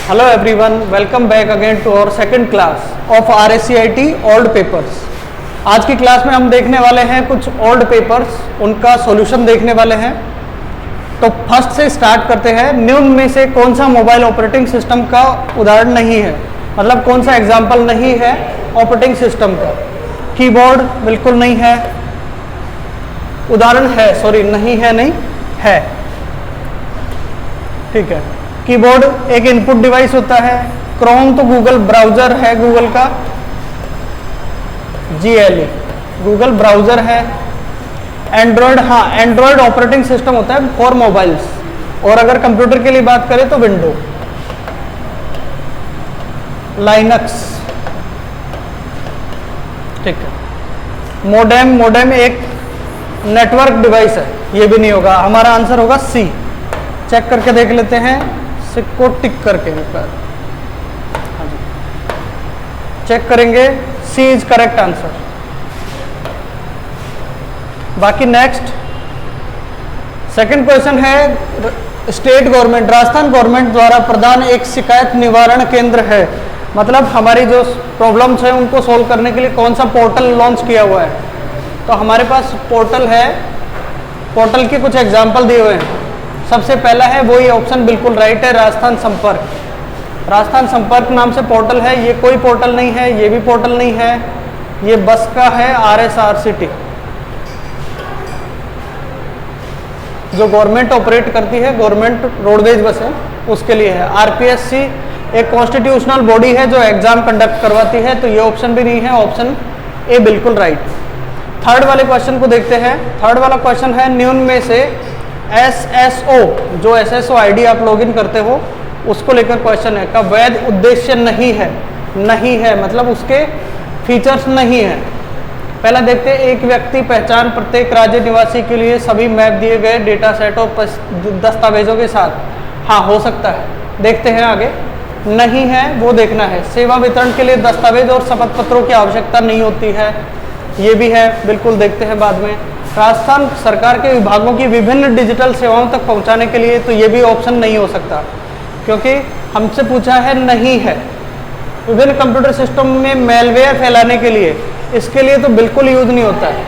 Hello everyone, welcome back again to our second class of RSCIT old papers। आज की class में हम देखने वाले हैं कुछ ओल्ड पेपर्स, उनका सॉल्यूशन देखने वाले हैं। तो फर्स्ट से स्टार्ट करते हैं। निम्न में से कौन सा मोबाइल ऑपरेटिंग सिस्टम का उदाहरण नहीं है, मतलब कौन सा एग्जाम्पल नहीं है ऑपरेटिंग सिस्टम का। कीबोर्ड बिल्कुल नहीं है, उदाहरण है, सॉरी नहीं है, नहीं है, ठीक है। कीबोर्ड एक इनपुट डिवाइस होता है। क्रोम तो गूगल ब्राउजर है, गूगल का GLE गूगल ब्राउजर है। एंड्रॉयड, हाँ एंड्रॉयड ऑपरेटिंग सिस्टम होता है फॉर मोबाइल्स। और अगर कंप्यूटर के लिए बात करें तो विंडो, लाइनक्स, ठीक है। मोडेम एक नेटवर्क डिवाइस है, ये भी नहीं होगा। हमारा आंसर होगा सी। चेक करके देख लेते हैं, को टिक करके चेक करेंगे, सी इज करेक्ट आंसर। बाकी नेक्स्ट सेकंड क्वेश्चन है, स्टेट गवर्नमेंट, राजस्थान गवर्नमेंट द्वारा प्रदान एक शिकायत निवारण केंद्र है। मतलब हमारी जो प्रॉब्लम्स है उनको सोल्व करने के लिए कौन सा पोर्टल लॉन्च किया हुआ है। तो हमारे पास पोर्टल है, पोर्टल के कुछ एग्जाम्पल दिए हुए हैं। सबसे पहला है, वही ऑप्शन बिल्कुल राइट है, राजस्थान संपर्क। राजस्थान संपर्क नाम से पोर्टल है, ये कोई पोर्टल नहीं है, ये भी पोर्टल नहीं है, ये बस का है RSRCT, जो गवर्नमेंट ऑपरेट करती है, गवर्नमेंट रोडवेज बस है, उसके लिए है। RPSC एक कॉन्स्टिट्यूशनल बॉडी है जो एग्जाम कंडक्ट करवाती है, तो ये ऑप्शन भी नहीं है, ऑप्शन ए बिल्कुल राइट। थर्ड वाले क्वेश्चन को देखते हैं। थर्ड वाला क्वेश्चन है, निम्न में से SSO, जो SSO ID आप लॉगिन करते हो उसको लेकर क्वेश्चन है, का वैध उद्देश्य नहीं है। नहीं है मतलब उसके फीचर्स नहीं है। पहला देखते हैं, एक व्यक्ति पहचान प्रत्येक राज्य निवासी के लिए सभी मैप दिए गए डेटा सेट और दस्तावेजों के साथ। हाँ हो सकता है, देखते हैं आगे। नहीं है वो देखना है। सेवा वितरण के लिए दस्तावेज और शपथ पत्रों की आवश्यकता नहीं होती है, ये भी है, बिल्कुल देखते हैं बाद में। राजस्थान सरकार के विभागों की विभिन्न डिजिटल सेवाओं तक पहुंचाने के लिए, तो ये भी ऑप्शन नहीं हो सकता क्योंकि हमसे पूछा है नहीं है। विभिन्न कंप्यूटर सिस्टम में मेलवेयर फैलाने के लिए, इसके लिए तो बिल्कुल यूज नहीं होता है।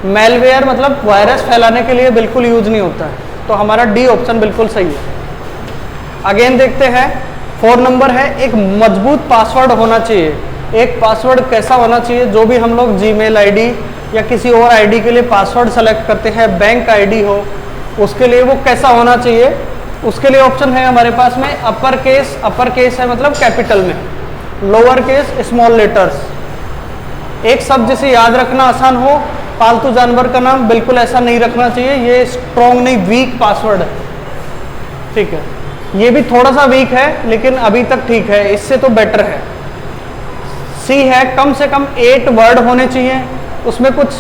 मेलवेयर मतलब वायरस फैलाने के लिए बिल्कुल यूज नहीं होता है, तो हमारा डी ऑप्शन बिल्कुल सही है। अगेन देखते हैं, 4 नंबर है, एक मजबूत पासवर्ड होना चाहिए। एक पासवर्ड कैसा होना चाहिए, जो भी हम लोग जीमेल ID या किसी और आईडी के लिए पासवर्ड सेलेक्ट करते हैं, बैंक आईडी हो, उसके लिए वो कैसा होना चाहिए। उसके लिए ऑप्शन है हमारे पास में, अपर केस है मतलब कैपिटल में, लोअर केस स्मॉल लेटर्स। एक शब्द जिसे याद रखना आसान हो, पालतू जानवर का नाम बिल्कुल ऐसा नहीं रखना चाहिए, ये स्ट्रॉन्ग नहीं, वीक पासवर्ड है, ठीक है। ये भी थोड़ा सा वीक है लेकिन अभी तक ठीक है, इससे तो बेटर है। सी है, कम से कम 8 वर्ड होने चाहिए, उसमें कुछ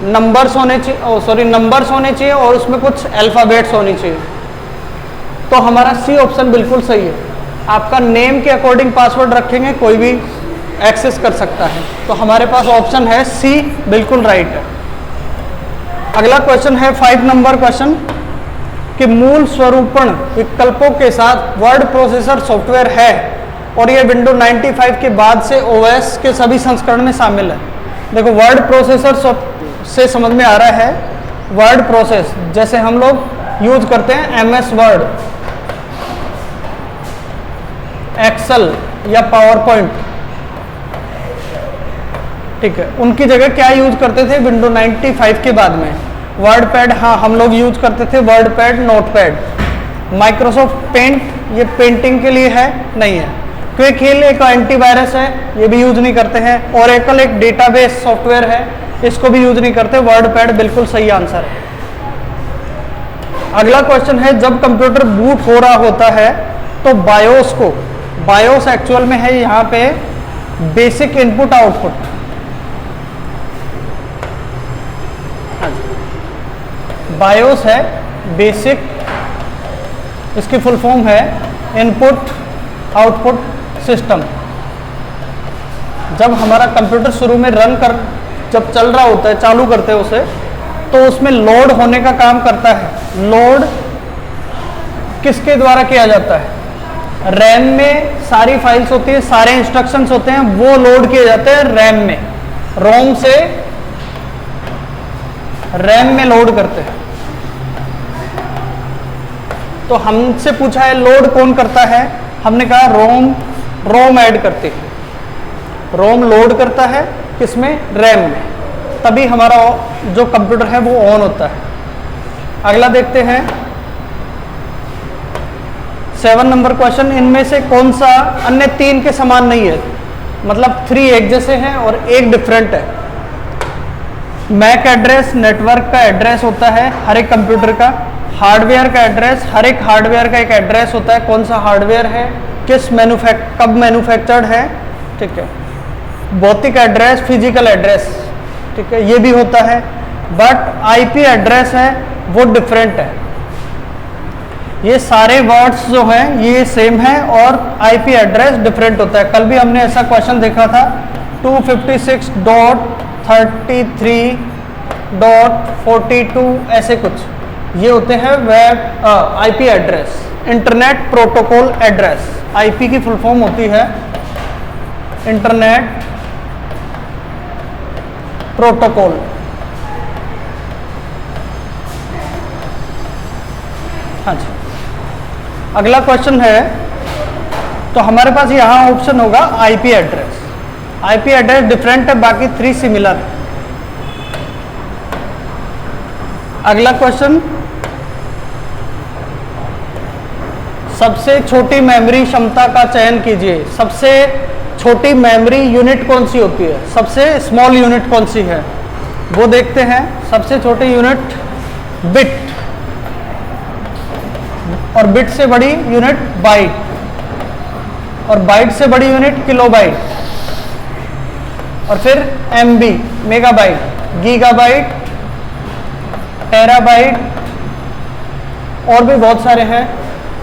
नंबर्स होने चाहिए, नंबर्स होने चाहिए और उसमें कुछ अल्फ़ाबेट्स होनी चाहिए। तो हमारा सी ऑप्शन बिल्कुल सही है। आपका नेम के अकॉर्डिंग पासवर्ड रखेंगे, कोई भी एक्सेस कर सकता है, तो हमारे पास ऑप्शन है सी बिल्कुल राइट है। अगला क्वेश्चन है 5 नंबर क्वेश्चन, कि मूल स्वरूपण विकल्पों के साथ वर्ड प्रोसेसर सॉफ्टवेयर है और ये विंडो 95 के बाद से OS के सभी संस्करण में शामिल है। देखो वर्ड प्रोसेसर से समझ में आ रहा है, वर्ड प्रोसेस जैसे हम लोग यूज करते हैं MS वर्ड, एक्सेल या पावरपॉइंट, ठीक है। उनकी जगह क्या यूज करते थे विंडो 95 के बाद में? वर्ड पैड, हाँ हम लोग यूज करते थे word pad, note pad. Microsoft paint, ये पेंटिंग के लिए है, नहीं है। क्विक हिल एक एंटीवायरस है, ये भी यूज नहीं करते हैं। ओरेकल एक डेटाबेस सॉफ्टवेयर है, इसको भी यूज नहीं करते। वर्ड पैड बिल्कुल सही आंसर है। अगला क्वेश्चन है, जब कंप्यूटर बूट हो रहा होता है तो बायोस को, बायोस एक्चुअल में है यहाँ पे बेसिक इनपुट आउटपुट, बायोस है बेसिक, इसकी फुल फॉर्म है इनपुट आउटपुट सिस्टम। जब हमारा कंप्यूटर शुरू में जब चल रहा होता है, चालू करते हैं उसे, तो उसमें लोड होने का काम करता है। लोड किसके द्वारा किया जाता है? रैम में सारी फाइल्स होती है, सारे इंस्ट्रक्शंस होते हैं, वो लोड किए जाते हैं रैम में, रोम से रैम में लोड करते हैं। तो हमसे पूछा है लोड कौन करता है, हमने कहा रोम ऐड करती है, रोम लोड करता है किसमें, रैम में, तभी हमारा जो कंप्यूटर है वो ऑन होता है। अगला देखते हैं 7 नंबर क्वेश्चन, इनमें से कौन सा अन्य 3 के समान नहीं है, मतलब 3 एक जैसे हैं और एक डिफरेंट है। मैक एड्रेस नेटवर्क का एड्रेस होता है हर एक कंप्यूटर का, हार्डवेयर का एड्रेस, हर एक हार्डवेयर का एक एड्रेस होता है, कौन सा हार्डवेयर है, कब मैन्युफैक्चर्ड है, ठीक है। भौतिक एड्रेस, फिजिकल एड्रेस, ठीक है, ये भी होता है, बट आईपी एड्रेस है वो डिफरेंट है। ये सारे वर्ड्स जो हैं ये सेम है और आईपी एड्रेस डिफरेंट होता है। कल भी हमने ऐसा क्वेश्चन देखा था 256.33.42 ऐसे कुछ, ये होते हैं web IP address, internet protocol address. IP की फुल फॉर्म होती है इंटरनेट प्रोटोकॉल। हाँ जी, अगला क्वेश्चन है, तो हमारे पास यहाँ ऑप्शन होगा IP address. IP address different है, बाकी 3 सिमिलर। अगला क्वेश्चन, सबसे छोटी मेमोरी क्षमता का चयन कीजिए। सबसे छोटी मेमोरी यूनिट कौन सी होती है, सबसे स्मॉल यूनिट कौन सी है, वो देखते हैं। सबसे छोटी यूनिट बिट, और बिट से बड़ी यूनिट बाइट, और बाइट से बड़ी यूनिट किलोबाइट, और फिर एमबी मेगाबाइट, गीगाबाइट, टेराबाइट, और भी बहुत सारे हैं,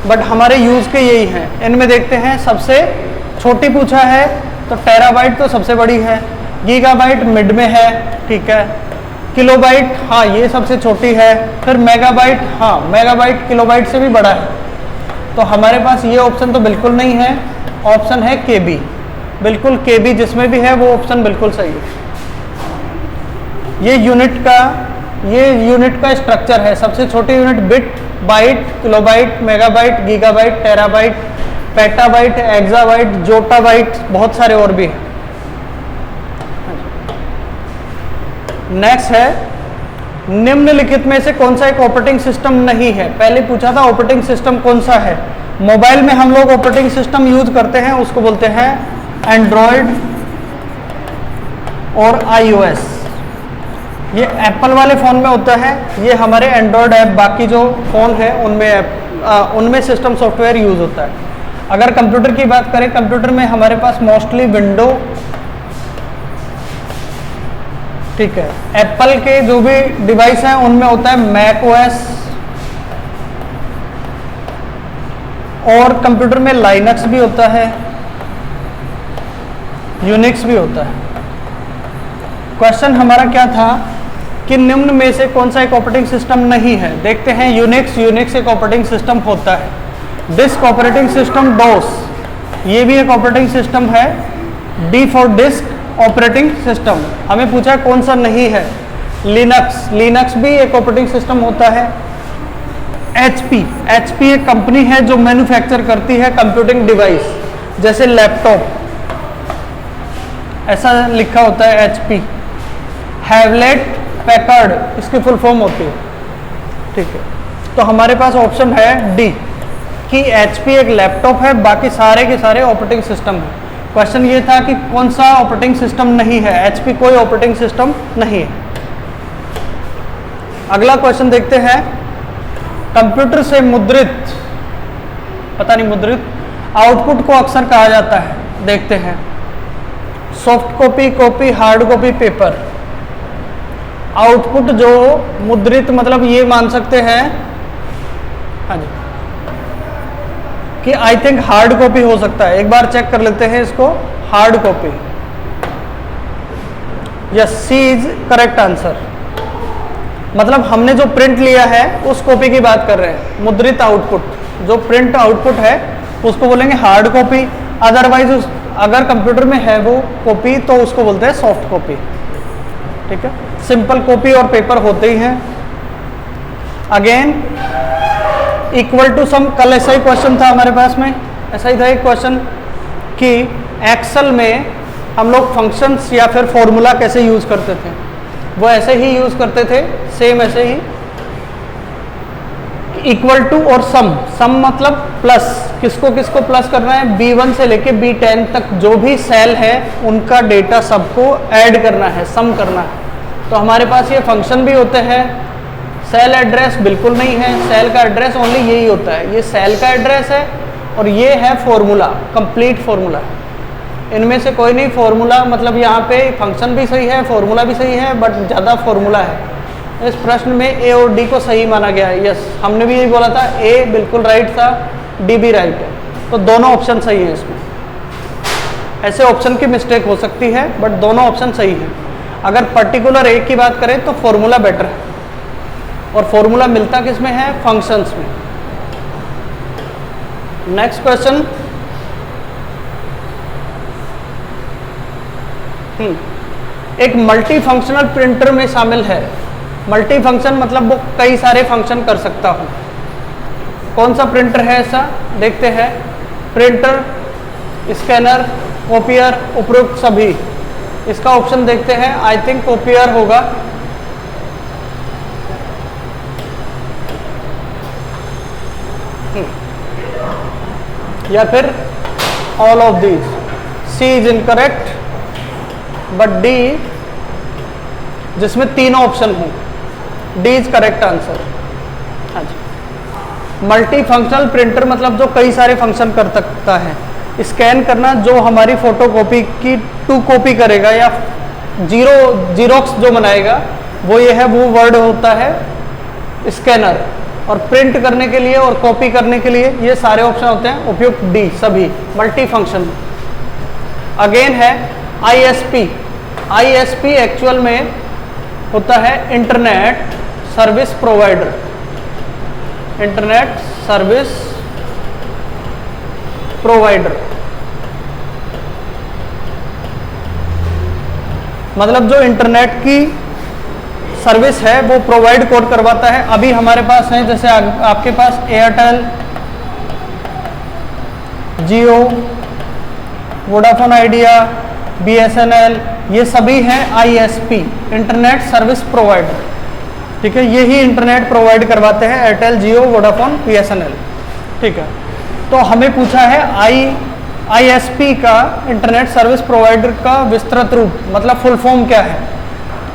बट हमारे यूज के यही हैं। इनमें देखते हैं, सबसे छोटी पूछा है तो टेराबाइट तो सबसे बड़ी है, गीगाबाइट मिड में है, ठीक है, किलोबाइट हाँ ये सबसे छोटी है, फिर मेगाबाइट, हाँ मेगाबाइट किलोबाइट से भी बड़ा है। तो हमारे पास ये ऑप्शन तो बिल्कुल नहीं है, ऑप्शन है केबी, बिल्कुल केबी जिसमें भी है वो ऑप्शन बिल्कुल सही है। ये यूनिट का स्ट्रक्चर है, सबसे छोटी unit bit, byte, kilobyte, megabyte, gigabyte, terabyte, petabyte, exabyte, zettabyte, बहुत सारे और भी हैं। नेक्स्ट है, निम्नलिखित में से कौन सा एक ऑपरेटिंग सिस्टम नहीं है। पहले पूछा था ऑपरेटिंग सिस्टम कौन सा है। मोबाइल में हम लोग ऑपरेटिंग सिस्टम यूज करते हैं, उसको बोलते हैं एंड्रॉयड और आईओएस। ये एप्पल वाले फ़ोन में होता है, ये हमारे एंड्रॉयड ऐप, बाकी जो फ़ोन है उनमें सिस्टम सॉफ्टवेयर यूज़ होता है। अगर कंप्यूटर की बात करें, कंप्यूटर में हमारे पास मोस्टली विंडो, ठीक है, एप्पल के जो भी डिवाइस हैं उनमें होता है मैक ओएस, और कंप्यूटर में लाइनक्स भी होता है, यूनिक्स भी होता है। क्वेश्चन हमारा क्या था कि निम्न में से कौन सा एक ऑपरेटिंग सिस्टम नहीं है। देखते हैं, यूनिक्स एक ऑपरेटिंग सिस्टम होता है। डिस्क ऑपरेटिंग सिस्टम डोस, ये भी एक ऑपरेटिंग सिस्टम है। D for disk operating system. हमें पूछा कौन सा नहीं है, लिनक्स भी एक ऑपरेटिंग सिस्टम होता है। एचपी एक कंपनी है जो मैन्युफैक्चर करती है कंप्यूटिंग डिवाइस, जैसे लैपटॉप, ऐसा लिखा होता है एचपी। हैवलेट पैकर्ड इसकी फुल फॉर्म होती है, ठीक है। तो हमारे पास ऑप्शन है डी कि एचपी एक लैपटॉप है, बाकी सारे के सारे ऑपरेटिंग सिस्टम है। क्वेश्चन ये था कि कौन सा ऑपरेटिंग सिस्टम नहीं है, एचपी कोई ऑपरेटिंग सिस्टम नहीं है। अगला क्वेश्चन देखते हैं, कंप्यूटर से मुद्रित, पता नहीं मुद्रित आउटपुट को अक्सर कहा जाता है। देखते हैं, soft copy, hard copy, paper. Output जो मुद्रित, मतलब ये मान सकते हैं, हाँ जी, कि आई थिंक हार्ड कॉपी हो सकता है। एक बार चेक कर लेते हैं इसको, hard copy. Yes, C is correct answer. मतलब हमने जो प्रिंट लिया है उस कॉपी की बात कर रहे हैं। मुद्रित आउटपुट, जो प्रिंट आउटपुट है उसको बोलेंगे हार्ड कॉपी। अदरवाइज अगर कंप्यूटर में है वो कॉपी तो उसको बोलते हैं सॉफ्ट कॉपी। ठीक है, सिंपल कॉपी और पेपर होते ही हैं। अगेन इक्वल टू सम, कल ऐसा ही क्वेश्चन था हमारे पास में, ऐसा ही था एक क्वेश्चन कि एक्सेल में हम लोग फंक्शंस या फिर फॉर्मूला कैसे यूज करते थे, वो ऐसे ही यूज करते थे, सेम ऐसे ही, इक्वल टू और सम। सम मतलब प्लस, किसको किसको प्लस करना है, B1 से लेके B10 तक जो भी सेल है उनका डेटा सबको ऐड करना है, सम करना है। तो हमारे पास ये फंक्शन भी होते हैं। सेल एड्रेस बिल्कुल नहीं है, सेल का एड्रेस ओनली यही होता है, ये सेल का एड्रेस है और ये है फॉर्मूला, कंप्लीट फॉर्मूला। इनमें से कोई नहीं फॉर्मूला, मतलब यहाँ पे फंक्शन भी सही है, फॉर्मूला भी सही है, बट ज़्यादा फॉर्मूला है। इस प्रश्न में ए और डी को सही माना गया है। यस, हमने भी यही बोला था, ए बिल्कुल राइट था, डी भी राइट है, तो दोनों ऑप्शन सही है इसमें। ऐसे ऑप्शन की मिस्टेक हो सकती है बट दोनों ऑप्शन सही है। अगर पर्टिकुलर एक की बात करें तो फॉर्मूला बेटर है, और फॉर्मूला मिलता किस में है, फंक्शंस में। नेक्स्ट क्वेश्चन, एक मल्टी फंक्शनल प्रिंटर में शामिल है। मल्टी फंक्शन मतलब वो कई सारे फंक्शन कर सकता हूं। कौन सा प्रिंटर है ऐसा, देखते हैं। प्रिंटर, स्कैनर, कॉपियर, उपरोक्त सभी। इसका ऑप्शन देखते हैं, आई थिंक कॉपियर होगा। या फिर all of these. C is incorrect, but D, जिसमें तीनों ऑप्शन हो, डी इज करेक्ट आंसर। हाँ जी, मल्टी फंक्शनल प्रिंटर मतलब जो कई सारे फंक्शन कर सकता है। स्कैन करना, जो हमारी फोटोकॉपी की 2 कॉपी करेगा या जीरोक्स जो बनाएगा, वो ये है, वो वर्ड होता है स्कैनर। और प्रिंट करने के लिए और कॉपी करने के लिए ये सारे ऑप्शन होते हैं, उपयुक्त डी सभी मल्टी फंक्शन। अगेन है ISP। ISP एक्चुअल में होता है internet service provider. Internet service provider मतलब जो इंटरनेट की सर्विस है वो प्रोवाइड कोड करवाता है। अभी हमारे पास है, जैसे आपके पास एयरटेल, जियो, वोडाफोन आइडिया, BSNL, ये सभी हैं ISP, इंटरनेट सर्विस प्रोवाइडर। ठीक है, यही इंटरनेट प्रोवाइड करवाते हैं, एयरटेल, जियो, वोडाफोन, BSNL। ठीक है, तो हमें पूछा है ISP का, इंटरनेट सर्विस प्रोवाइडर का विस्तृत रूप, मतलब फुल फॉर्म क्या है।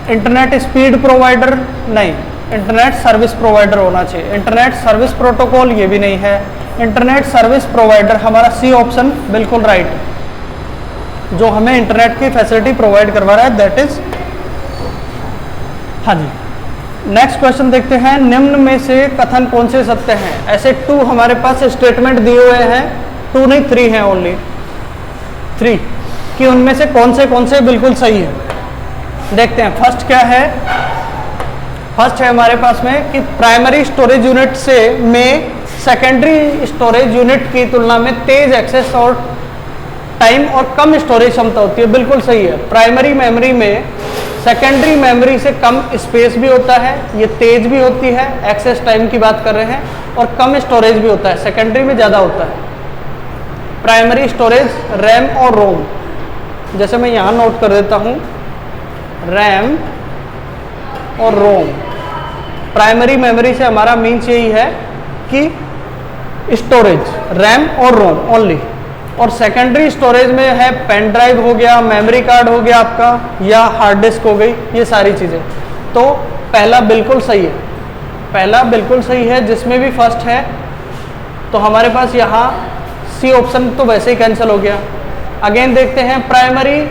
इंटरनेट स्पीड प्रोवाइडर नहीं, इंटरनेट सर्विस प्रोवाइडर होना चाहिए। इंटरनेट सर्विस प्रोटोकॉल ये भी नहीं है। इंटरनेट सर्विस प्रोवाइडर, हमारा सी ऑप्शन बिल्कुल राइट है। जो हमें इंटरनेट की फैसिलिटी प्रोवाइड करवा रहा है, दैट इज, हाँ जी। नेक्स्ट क्वेश्चन देखते हैं, निम्न में से कथन कौन से सत्य हैं। ऐसे 2 हमारे पास स्टेटमेंट दिए हुए हैं, 2 नहीं 3 हैं, ओनली 3, कि उनमें से कौन से बिल्कुल सही है। देखते हैं फर्स्ट क्या है। फर्स्ट है हमारे पास में कि प्राइमरी स्टोरेज यूनिट से में सेकेंडरी स्टोरेज यूनिट की तुलना में तेज एक्सेस और टाइम और कम स्टोरेज क्षमता होती है। बिल्कुल सही है। प्राइमरी मेमोरी में सेकेंडरी मेमोरी से कम स्पेस भी होता है, ये तेज भी होती है, एक्सेस टाइम की बात कर रहे हैं, और कम स्टोरेज भी होता है, सेकेंडरी में ज़्यादा होता है। प्राइमरी स्टोरेज रैम और रोम, जैसे मैं यहाँ नोट कर देता हूँ, रैम और रोम। प्राइमरी मेमोरी से हमारा मीन्स यही है कि स्टोरेज रैम और रोम ओनली, और सेकेंडरी स्टोरेज में है पेन ड्राइव हो गया, मेमोरी कार्ड हो गया आपका, या हार्ड डिस्क हो गई, ये सारी चीज़ें। तो पहला बिल्कुल सही है, पहला बिल्कुल सही है, जिसमें भी फर्स्ट है। तो हमारे पास यहाँ सी ऑप्शन तो वैसे ही कैंसिल हो गया। अगेन देखते हैं, प्राइमरी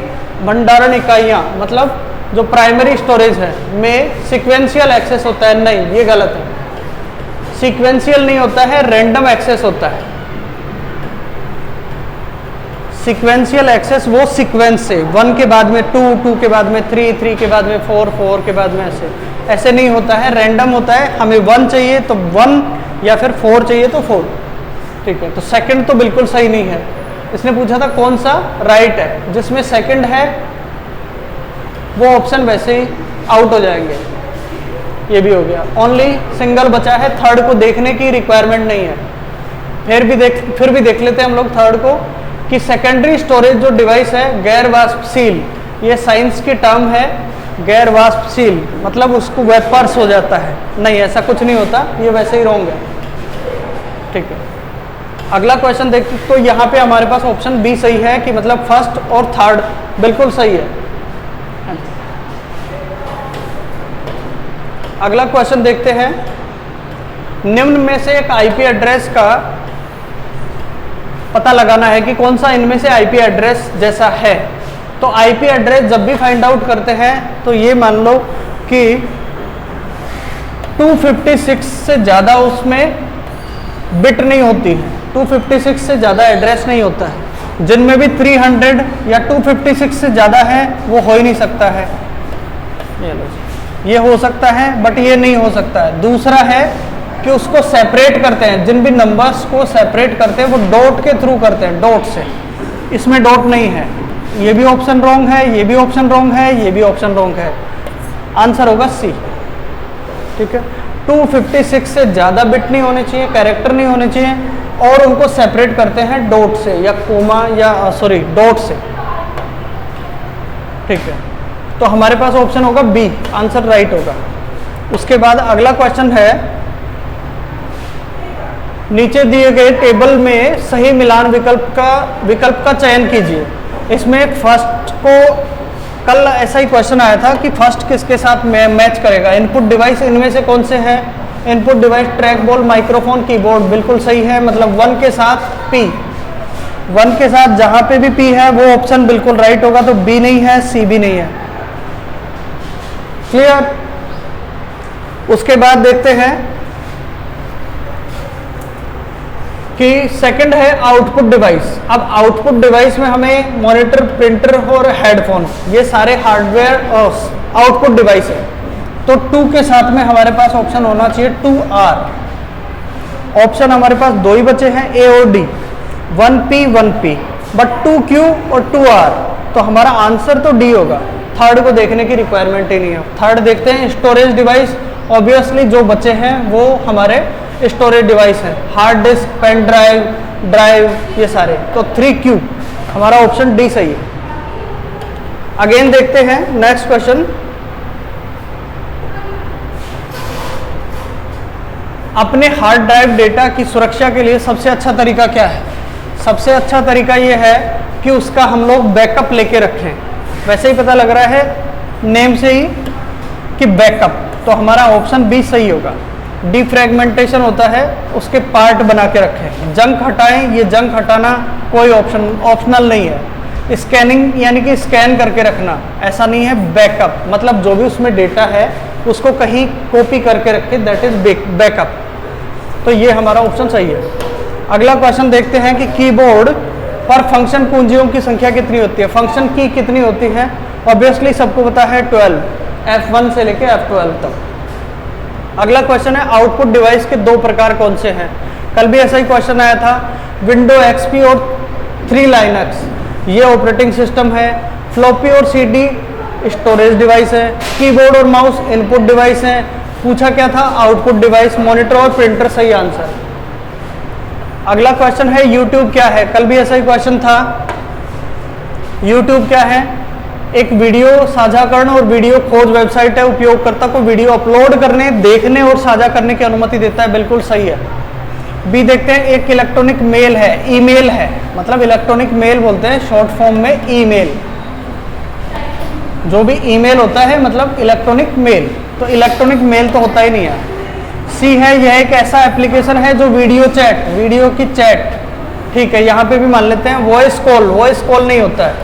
भंडारण इकाइयाँ मतलब जो प्राइमरी स्टोरेज है में सीक्वेंशियल एक्सेस होता है, नहीं ये गलत है। सीक्वेंशियल नहीं होता है, रैंडम एक्सेस होता है। सीक्वेंशियल एक्सेस वो सीक्वेंस से 1 के बाद में 2, 2 के बाद में 3, 3 के बाद में 4, 4 के बाद में ऐसे नहीं होता है, रैंडम होता है। हमें 1 चाहिए तो 1 या फिर 4 चाहिए तो 4। ठीक है, तो सेकंड तो बिल्कुल सही नहीं है। इसने पूछा था कौन सा राइट है, जिसमें सेकंड है वो ऑप्शन वैसे ही आउट हो जाएंगे। ये भी हो गया, ओनली सिंगल बचा है, थर्ड को देखने की रिक्वायरमेंट नहीं है। फिर भी देख लेते हैं हम लोग थर्ड को कि सेकेंडरी स्टोरेज जो डिवाइस है गैर वाष्पशील, ये साइंस की टर्म है, गैर वाष्पशील मतलब उसको वेपर्स हो जाता है। नहीं, ऐसा कुछ नहीं होता, ये वैसे ही रॉन्ग है। ठीक है, अगला क्वेश्चन देखते तो यहाँ पे हमारे पास ऑप्शन बी सही है कि मतलब फर्स्ट और थर्ड बिल्कुल सही है। अगला क्वेश्चन देखते हैं, निम्न में से एक आईपी एड्रेस का पता लगाना है कि कौन सा इनमें से आईपी एड्रेस जैसा है। तो आईपी एड्रेस जब भी फाइंड आउट करते हैं तो ये मान लो कि 256 से ज़्यादा उसमें बिट नहीं होती है, 256 से ज़्यादा एड्रेस नहीं होता है। जिनमें भी 300 या 256 से ज़्यादा है वो हो ही नहीं सकता है। ये हो सकता है बट ये नहीं हो सकता है। दूसरा है कि उसको सेपरेट करते हैं, जिन भी नंबर्स को सेपरेट करते हैं वो डॉट के थ्रू करते हैं, डॉट से। इसमें डॉट नहीं है, ये भी ऑप्शन रॉन्ग है, ये भी ऑप्शन रॉन्ग है, ये भी ऑप्शन रॉन्ग है। आंसर होगा सी। ठीक है, 256 से ज़्यादा बिट नहीं होने चाहिए, कैरेक्टर नहीं होने चाहिए, और उनको सेपरेट करते हैं डॉट से या कोमा या सॉरी डॉट से। ठीक है, तो हमारे पास ऑप्शन होगा बी, आंसर राइट होगा। उसके बाद अगला क्वेश्चन है, नीचे दिए गए टेबल में सही मिलान विकल्प का चयन कीजिए। इसमें फर्स्ट को कल ऐसा ही क्वेश्चन आया था कि फर्स्ट किसके साथ मैच करेगा। इनपुट डिवाइस इनमें से कौन से हैं? Input device track ball, microphone, keyboard, बिल्कुल सही है। मतलब 1 के साथ P, 1 के साथ जहां पे भी P है वो ऑप्शन बिल्कुल राइट होगा। तो B नहीं है, C भी नहीं है। क्लियर? उसके बाद देखते हैं कि सेकंड है आउटपुट डिवाइस। अब आउटपुट डिवाइस में हमें मॉनिटर, प्रिंटर और हेडफोन, ये सारे हार्डवेयर आउटपुट डिवाइस है। तो 2 के साथ में हमारे पास ऑप्शन होना चाहिए 2R। ऑप्शन हमारे पास 2 ही बचे हैं, A और D, 1P 1P, but 2Q और 2R। तो हमारा आंसर तो D होगा। थर्ड को देखने की रिक्वायरमेंट ही नहीं है। थर्ड देखते हैं स्टोरेज डिवाइस। ऑब्वियसली जो बचे हैं वो हमारे स्टोरेज डिवाइस है, हार्ड डिस्क, पेन ड्राइव, ये सारे। तो 3Q हमारा ऑप्शन डी सही है। अगेन देखते हैं नेक्स्ट क्वेश्चन। अपने हार्ड ड्राइव डेटा की सुरक्षा के लिए सबसे अच्छा तरीका क्या है? सबसे अच्छा तरीका ये है कि उसका हम लोग बैकअप लेके रखें। वैसे ही पता लग रहा है नेम से ही कि बैकअप, तो हमारा ऑप्शन बी सही होगा। डिफ्रैगमेंटेशन होता है, उसके पार्ट बना के रखें। जंक हटाएं, ये जंक हटाना कोई ऑप्शनल नहीं है। स्कैनिंग यानी कि स्कैन करके रखना, ऐसा नहीं है। बैकअप मतलब जो भी उसमें डेटा है उसको कहीं कॉपी करके रखें, दैट इज बैकअप। तो ये हमारा ऑप्शन सही है। अगला क्वेश्चन देखते हैं कि कीबोर्ड पर फंक्शन कुंजियों की संख्या कितनी होती है? फंक्शन की कितनी होती है? ऑब्वियसली सबको पता है 12, F1 से लेके F12 तक। अगला क्वेश्चन है आउटपुट डिवाइस के 2 प्रकार कौन से हैं? कल भी ऐसा ही क्वेश्चन आया था। विंडो XP और 3 Linux ये ऑपरेटिंग सिस्टम है। फ्लॉपी और CD स्टोरेज डिवाइस है। कीबोर्ड और माउस इनपुट डिवाइस है। पूछा क्या था? Output device. मॉनिटर और प्रिंटर सही आंसर। अगला क्वेश्चन है YouTube क्या है? कल भी ऐसा ही क्वेश्चन था। YouTube क्या है? एक वीडियो साझाकरण और वीडियो खोज वेबसाइट है। उपयोगकर्ता को वीडियो अपलोड करने, देखने और साझा करने की अनुमति देता है। बिल्कुल सही है। बी देखते हैं, एक इलेक्ट्रॉनिक मेल है, ईमेल है, मतलब इलेक्ट्रॉनिक मेल बोलते हैं शॉर्ट फॉर्म में ईमेल। जो भी ईमेल होता है मतलब इलेक्ट्रॉनिक मेल, तो इलेक्ट्रॉनिक मेल तो होता ही नहीं है। सी है, यह एक ऐसा एप्लीकेशन है जो वीडियो चैट, वीडियो की चैट, ठीक है, यहाँ पे भी मान लेते हैं। वॉइस कॉल नहीं होता है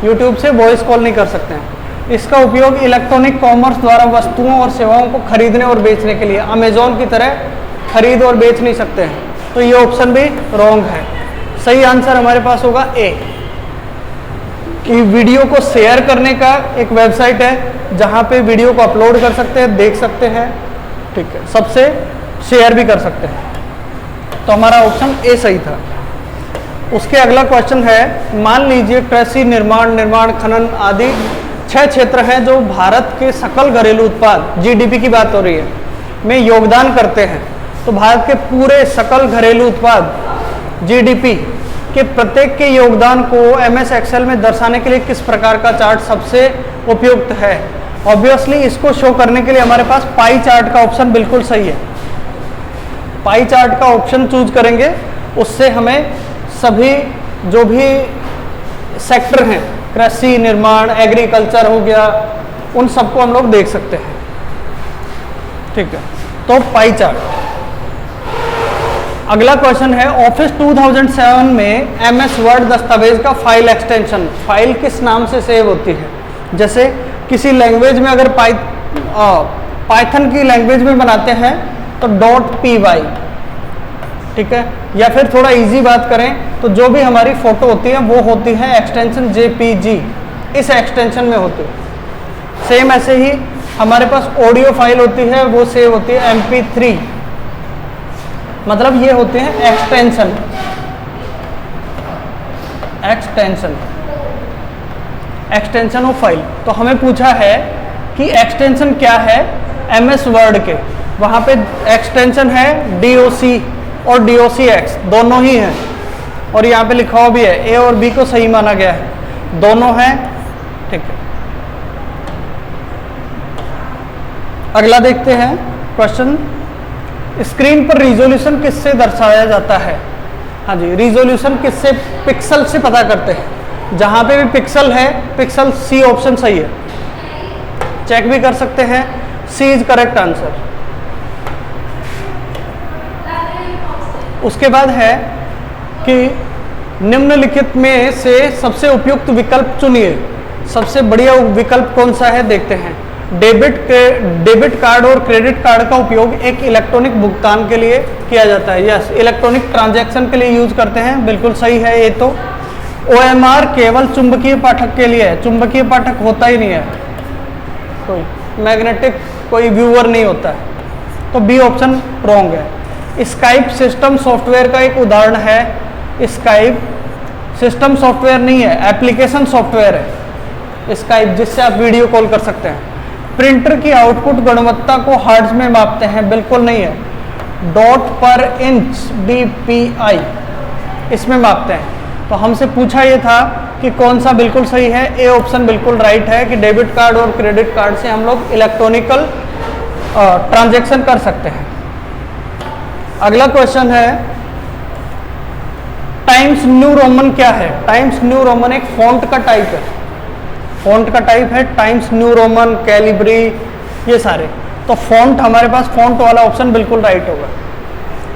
यूट्यूब से वॉइस कॉल नहीं कर सकते हैं। इसका उपयोग इलेक्ट्रॉनिक कॉमर्स द्वारा वस्तुओं और सेवाओं को खरीदने और बेचने के लिए, अमेजोन की तरह खरीद और बेच नहीं सकते हैं। तो ये ऑप्शन भी रॉन्ग है। सही आंसर हमारे पास होगा ए, कि वीडियो को शेयर करने का एक वेबसाइट है जहाँ पे वीडियो को अपलोड कर सकते हैं, देख सकते हैं, ठीक है, सबसे शेयर भी कर सकते हैं। तो हमारा ऑप्शन ए सही था। उसके अगला क्वेश्चन है, मान लीजिए कृषि, निर्माण खनन आदि 6 क्षेत्र हैं जो भारत के सकल घरेलू उत्पाद, जीडीपी की बात हो रही है, में योगदान करते हैं। तो भारत के पूरे सकल घरेलू उत्पाद, जीडीपी के प्रत्येक के योगदान को एमएस एक्सेल में दर्शाने के लिए किस प्रकार का चार्ट सबसे उपयुक्त है? ऑब्वियसली इसको शो करने के लिए हमारे पास पाई चार्ट का ऑप्शन बिल्कुल सही है। पाई चार्ट का ऑप्शन चूज करेंगे, उससे हमें सभी जो भी सेक्टर हैं, कृषि, निर्माण, एग्रीकल्चर हो गया, उन सबको हम लोग देख सकते हैं। ठीक है, तो पाई चार्ट। अगला क्वेश्चन है, ऑफिस 2007 में एमएस वर्ड दस्तावेज का फाइल एक्सटेंशन, फाइल किस नाम से सेव होती है? जैसे किसी लैंग्वेज में अगर पाइथन की लैंग्वेज में बनाते हैं तो .py, ठीक है, या फिर थोड़ा इजी बात करें तो जो भी हमारी फोटो होती है वो होती है एक्सटेंशन JPG, इस एक्सटेंशन में होती है। सेम ऐसे ही हमारे पास ऑडियो फाइल होती है, वो सेव होती है MP3, मतलब ये होते हैं एक्सटेंशन ऑफ फाइल। तो हमें पूछा है कि एक्सटेंशन क्या है एमएस वर्ड के, वहाँ पे एक्सटेंशन है DOC और DOCX, दोनों ही हैं, और यहाँ पे लिखा हुआ भी है, A और B को सही माना गया है, दोनों हैं। ठीक है, अगला देखते हैं क्वेश्चन, स्क्रीन पर रिजोल्यूशन किससे दर्शाया जाता है? हाँ जी, रिजोल्यूशन किससे? पिक्सल से पता करते हैं। जहाँ पे भी पिक्सल है, पिक्सल सी ऑप्शन सही है, चेक भी कर सकते हैं, सी इज करेक्ट आंसर। उसके बाद है कि निम्नलिखित में से सबसे उपयुक्त विकल्प चुनिए। सबसे बढ़िया विकल्प कौन सा है देखते हैं। डेबिट कार्ड और क्रेडिट कार्ड का उपयोग एक इलेक्ट्रॉनिक भुगतान के लिए किया जाता है। यस, इलेक्ट्रॉनिक ट्रांजैक्शन के लिए यूज करते हैं, बिल्कुल सही है ये तो। OMR केवल चुंबकीय पाठक के लिए है, चुंबकीय पाठक होता ही नहीं है, कोई मैग्नेटिक कोई व्यूअर नहीं होता है, तो बी ऑप्शन रॉन्ग है। स्काइप सिस्टम सॉफ्टवेयर का एक उदाहरण है। स्काइप सिस्टम सॉफ्टवेयर नहीं है, एप्लीकेशन सॉफ्टवेयर है स्काइप, जिससे आप वीडियो कॉल कर सकते हैं। प्रिंटर की आउटपुट गुणवत्ता को हर्ट्ज में मापते हैं, बिल्कुल नहीं है, डॉट पर इंच DPI इसमें मापते हैं। तो हमसे पूछा ये था कि कौन सा बिल्कुल सही है। ए ऑप्शन बिल्कुल राइट है कि डेबिट कार्ड और क्रेडिट कार्ड से हम लोग इलेक्ट्रॉनिकल ट्रांजैक्शन कर सकते हैं। अगला क्वेश्चन है, टाइम्स न्यू रोमन क्या है? टाइम्स न्यू रोमन एक फॉन्ट का टाइप है, फॉन्ट का टाइप है टाइम्स न्यू रोमन, कैलिब्री, ये सारे। तो फॉन्ट हमारे पास फॉन्ट वाला ऑप्शन बिल्कुल राइट होगा।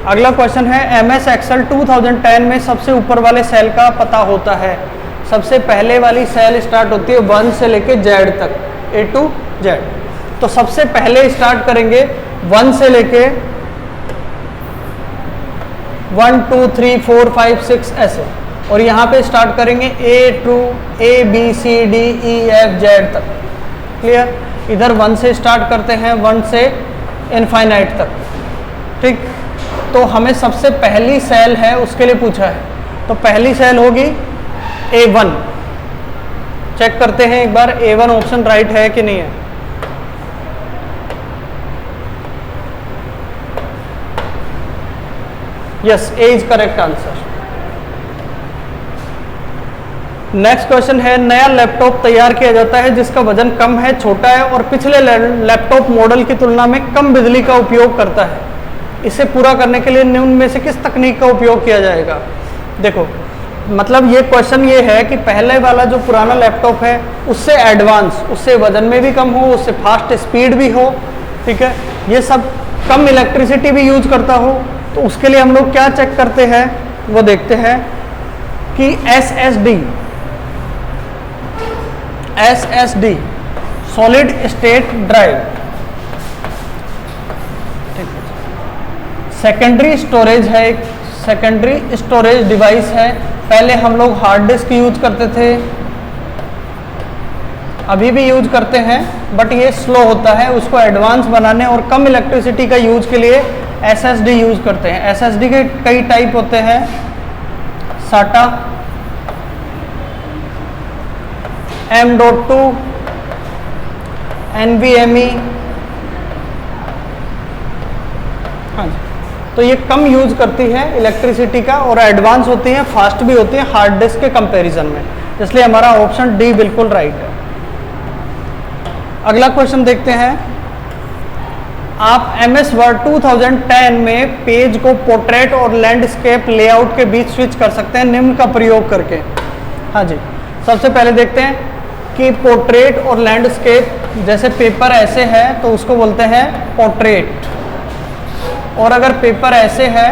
अगला क्वेश्चन है, एमएस एक्सेल 2010 में सबसे ऊपर वाले सेल का पता होता है। सबसे पहले वाली सेल स्टार्ट होती है 1 से लेके Z तक, A to Z। तो सबसे पहले स्टार्ट करेंगे 1 से लेके 1 2 3 4 5 6 ऐसे, और यहाँ पे स्टार्ट करेंगे A B C D E F Z तक। क्लियर? इधर 1 से स्टार्ट करते हैं, 1 से इनफाइनाइट तक। ठीक, तो हमें सबसे पहली सेल है उसके लिए पूछा है, तो पहली सेल होगी A1। चेक करते हैं एक बार A1 ऑप्शन राइट है कि नहीं है। Yes, A is correct answer. Next question है, नया लैपटॉप तैयार किया जाता है जिसका वजन कम है, छोटा है और पिछले लैपटॉप मॉडल की तुलना में कम बिजली का उपयोग करता है। इसे पूरा करने के लिए निम्न में से किस तकनीक का उपयोग किया जाएगा? देखो, मतलब ये क्वेश्चन ये है कि पहले वाला जो पुराना लैपटॉप है उससे एडवांस, उससे वजन में भी कम हो, उससे फास्ट स्पीड भी हो, ठीक है, ये सब कम इलेक्ट्रिसिटी भी यूज करता हो, तो उसके लिए हम लोग क्या चेक करते हैं वो देखते हैं कि SSD solid state drive, secondary storage है, एक सेकेंडरी स्टोरेज डिवाइस है। पहले हम लोग हार्ड डिस्क यूज करते थे, अभी भी यूज करते हैं, बट ये स्लो होता है। उसको एडवांस बनाने और कम इलेक्ट्रिसिटी का यूज के लिए SSD यूज करते हैं। SSD के कई टाइप होते हैं, SATA, M.2, NVMe। हाँ जी, तो ये कम यूज करती है इलेक्ट्रिसिटी का और एडवांस होती हैं, फास्ट भी होती हैं हार्ड डिस्क के कंपैरिजन में, इसलिए हमारा ऑप्शन डी बिल्कुल राइट है। अगला क्वेश्चन देखते हैं। आप MS वर्ड 2010 में पेज को पोर्ट्रेट और लैंडस्केप लेआउट के बीच स्विच कर सकते हैं निम्न का प्रयोग करके। हाँ जी, सबसे पहले देखते हैं कि पोर्ट्रेट और लैंडस्केप, जैसे पेपर ऐसे है तो उसको बोलते हैं पोर्ट्रेट, और अगर पेपर ऐसे है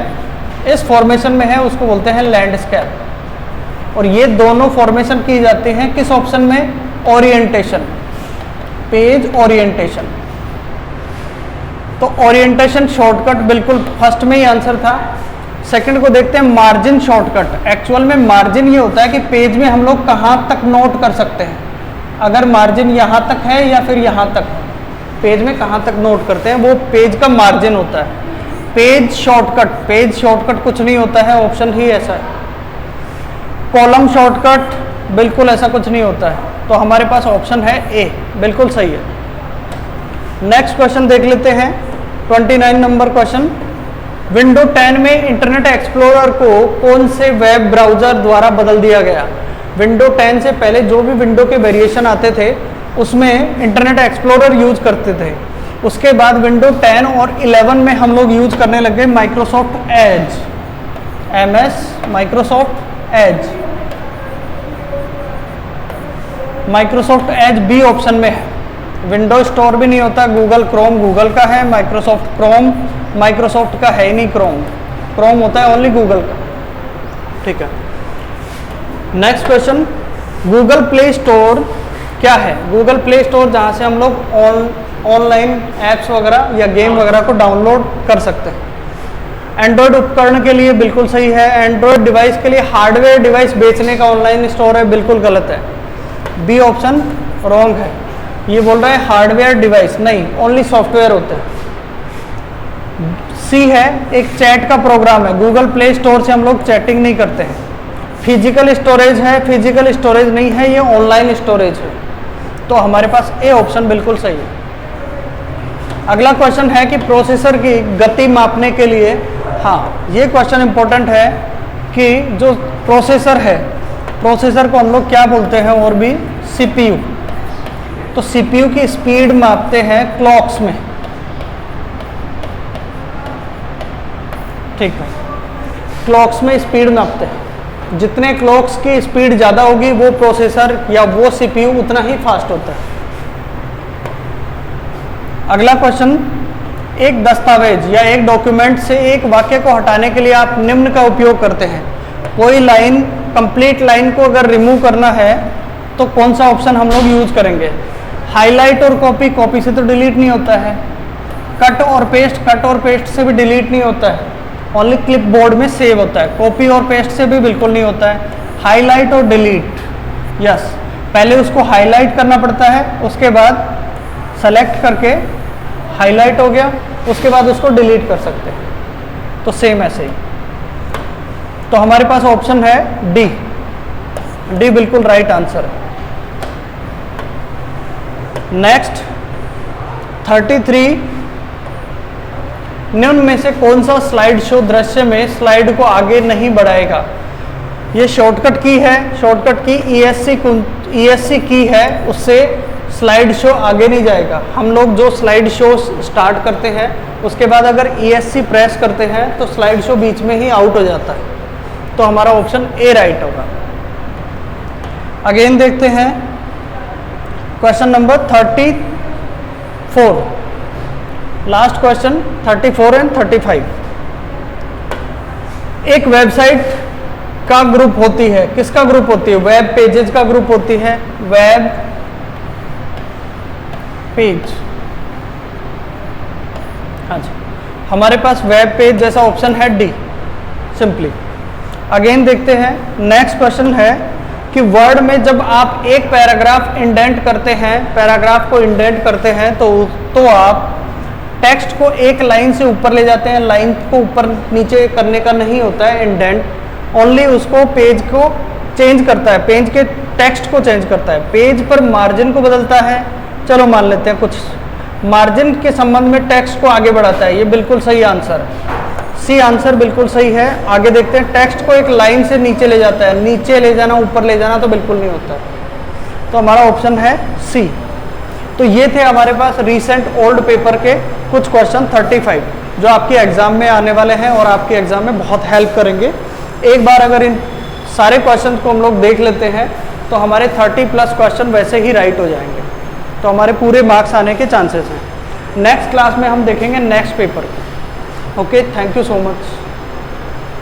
इस फॉर्मेशन में है उसको बोलते हैं लैंडस्केप। और ये दोनों फॉर्मेशन की जाती हैं किस ऑप्शन में? Orientation, page orientation. तो ओरिएंटेशन शॉर्टकट बिल्कुल फर्स्ट में ही आंसर था। सेकंड को देखते हैं, मार्जिन शॉर्टकट। एक्चुअल में मार्जिन ये होता है कि पेज में हम लोग कहाँ तक नोट कर सकते हैं। अगर मार्जिन यहाँ तक है या फिर यहाँ तक, पेज में कहाँ तक नोट करते हैं, वो पेज का मार्जिन होता है। पेज शॉर्टकट कुछ नहीं होता है, ऑप्शन ही ऐसा है। कॉलम शॉर्टकट बिल्कुल ऐसा कुछ नहीं होता है, तो हमारे पास ऑप्शन है ए, बिल्कुल सही है। नेक्स्ट क्वेश्चन देख लेते हैं, 29 नंबर क्वेश्चन। विंडो 10 में इंटरनेट एक्सप्लोरर को कौन से वेब ब्राउजर द्वारा बदल दिया गया? विंडो 10 से पहले जो भी विंडो के वेरिएशन आते थे उसमें इंटरनेट एक्सप्लोरर यूज करते थे। उसके बाद विंडो 10 और 11 में हम लोग यूज करने लगे Microsoft Edge, MS Microsoft Edge. Microsoft Edge B option में है। विंडो स्टोर भी नहीं होता, गूगल क्रोम गूगल का है, माइक्रोसॉफ्ट क्रोम माइक्रोसॉफ्ट का है ही नहीं, क्रोम होता है ओनली गूगल का। ठीक है, next question, Google play store क्या है? गूगल प्ले स्टोर जहाँ से हम लोग ऑनलाइन ऐप्स वगैरह या गेम वगैरह को डाउनलोड कर सकते हैं। एंड्रॉयड उपकरण के लिए बिल्कुल सही है। एंड्रॉयड डिवाइस के लिए हार्डवेयर डिवाइस बेचने का ऑनलाइन स्टोर है, बिल्कुल गलत है, बी ऑप्शन रॉन्ग है। ये बोल रहा है हार्डवेयर डिवाइस, नहीं, ओनली सॉफ्टवेयर होते हैं। सी है, एक चैट का प्रोग्राम है। गूगल प्ले स्टोर से हम लोग चैटिंग नहीं करते हैं। फिजिकल स्टोरेज है, फिजिकल स्टोरेज नहीं है, ये ऑनलाइन स्टोरेज है। तो हमारे पास ए ऑप्शन बिल्कुल सही है। अगला क्वेश्चन है कि प्रोसेसर की गति मापने के लिए, हाँ ये क्वेश्चन इंपॉर्टेंट है कि जो प्रोसेसर है, प्रोसेसर को हम लोग क्या बोलते हैं और भी? CPU। तो CPU की स्पीड मापते हैं क्लॉक्स में, ठीक है, क्लॉक्स में स्पीड मापते हैं। जितने क्लॉक्स की स्पीड ज़्यादा होगी वो प्रोसेसर या वो CPU उतना ही फास्ट होता है। अगला क्वेश्चन, एक दस्तावेज या एक डॉक्यूमेंट से एक वाक्य को हटाने के लिए आप निम्न का उपयोग करते हैं। कोई लाइन, कंप्लीट लाइन को अगर रिमूव करना है तो कौन सा ऑप्शन हम लोग यूज करेंगे? हाईलाइट और कॉपी, कॉपी से तो डिलीट नहीं होता है। कट और पेस्ट, कट और पेस्ट से भी डिलीट नहीं होता है, ओनली क्लिपबोर्ड में सेव होता है। कॉपी और पेस्ट से भी बिल्कुल नहीं होता है। हाईलाइट और डिलीट, यस, पहले उसको हाईलाइट करना पड़ता है, उसके बाद सेलेक्ट करके हाईलाइट हो गया, उसके बाद उसको डिलीट कर सकते हैं। तो सेम ऐसे ही। तो हमारे पास ऑप्शन है डी, डी बिल्कुल राइट आंसर है। नेक्स्ट 33, निम्न में से कौन सा स्लाइड शो दृश्य में स्लाइड को आगे नहीं बढ़ाएगा? ये शॉर्टकट की है, शॉर्टकट की ESC की है, उससे स्लाइड शो आगे नहीं जाएगा। हम लोग जो स्लाइड शो स्टार्ट करते हैं उसके बाद अगर ESC प्रेस करते हैं तो स्लाइड शो बीच में ही आउट हो जाता है। तो हमारा ऑप्शन ए राइट होगा। अगेन देखते हैं question number 34, last question 34 and 35। एक वेबसाइट का ग्रुप होती है, किसका ग्रुप होती है? वेब पेजेस का ग्रुप होती है, वेब पेज। हाँ जी, हमारे पास वेब पेज जैसा ऑप्शन है डी, सिंपली। अगेन देखते हैं, नेक्स्ट क्वेश्चन है कि वर्ड में जब आप एक पैराग्राफ इंडेंट करते हैं, पैराग्राफ को इंडेंट करते हैं तो आप टेक्स्ट को एक लाइन से ऊपर ले जाते हैं, लाइन को ऊपर नीचे करने का नहीं होता है इंडेंट, ओनली उसको पेज को चेंज करता है, पेज के टेक्स्ट को चेंज करता है, पेज पर मार्जिन को बदलता है। चलो मान लेते हैं कुछ मार्जिन के संबंध में टेक्स्ट को आगे बढ़ाता है, ये बिल्कुल सही आंसर है, सी आंसर बिल्कुल सही है। आगे देखते हैं, टेक्स्ट को एक लाइन से नीचे ले जाता है, नीचे ले जाना ऊपर ले जाना तो बिल्कुल नहीं होता, तो हमारा ऑप्शन है सी। तो ये थे हमारे पास रीसेंट ओल्ड पेपर के कुछ क्वेश्चन 35 जो आपके एग्जाम में आने वाले हैं और आपके एग्जाम में बहुत हेल्प करेंगे। एक बार अगर इन सारे क्वेश्चन को हम लोग देख लेते हैं तो हमारे 30+ क्वेश्चन वैसे ही राइट हो जाएंगे, तो हमारे पूरे मार्क्स आने के चांसेस हैं। नेक्स्ट क्लास में हम देखेंगे next paper. Okay, thank you so much.